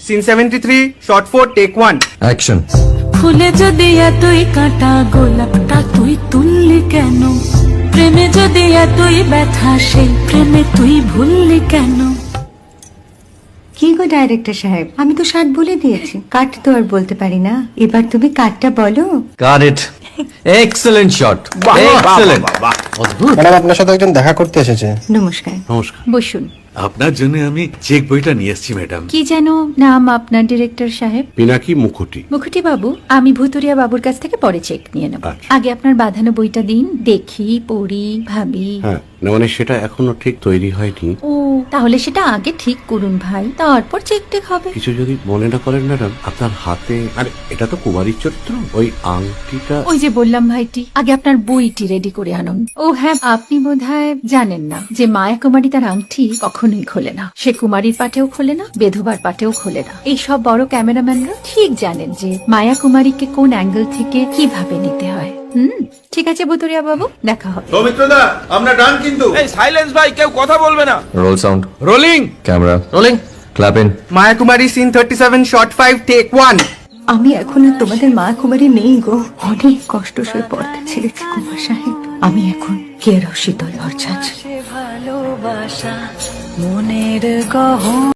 Scene 73 shot 4 take 1 action. ফুলে যদি এতই কাঁটা গোলাপটা তুই তুললি কেন? প্রেমে যদি এতই ব্যথা সেই প্রেমে তুই ভুললি কেন? কি গো ডাইরেক্টর সাহেব, আমি তো 60 বলে দিয়েছি, কাট তো আর বলতে পারি না, এবার তুমি কাটটা বলো। Got it. Excellent shot, excellent. Madam আপনার সাথে একজন দেখা করতে এসেছে। নমস্কার। নমস্কার। বসুন। আপনার জন্য আমি চেক বইটা নিয়ে এসেছি ম্যাডাম। কি যেন নাম আপনার ডিরেক্টর সাহেব? পিনাকি মুখোটি। মুখুটি বাবু, আমি ভুতুরিয়া বাবুর কাছ থেকে পরে চেক নিয়ে নেব। আচ্ছা। আগে আপনার বাঁধানো বইটা দিন, দেখি, পড়ি, ভাবি। হ্যাঁ, না মানে সেটা এখনো ঠিক তৈরি হয়নি। ও, তাহলে সেটা আগে ঠিক করুন ভাই, তারপর চেক টেক হবে। কিছু যদি মনে না করেন ম্যাডাম, আপনার হাতে, আরে এটা তো কুমারীর চরিত্র, ওই আংটিটা। ওই যে বললাম ভাইটি, আগে আপনার বইটি রেডি করে আনুন। ও হ্যাঁ, আপনি বোধহয় জানেন না যে মায়া কুমারী তার আংটি কখনোই খোলে না। সে কুমারীর পাটেও খোলে না, বেধবার পাটেও খোলে না। এই সব বড় ক্যামেরাম্যানরা ঠিক জানেন যে মায়া কুমারীকে কোন অ্যাঙ্গেল থেকে কিভাবে নিতে হয়। ঠিক আছে ভুতুরিয়া বাবু, দেখা হবে। সৌমিত্রদা, আমরা ডান কিন্তু। এই সাইলেন্স ভাই, কেউ কথা বলবে না। Roll sound, rolling. Camera rolling, clap in. Maya Kumari scene 37 shot 5 take 1। আমি এখন আর তোমাদের মা কুমারী নেই গো, অনেক কষ্ট সয়ে পড়তে ছেড়েছি কুমার সাহেব। আমি এখন কেরও শীতল ভরছাছ। ভালোবাসা মনের গহন।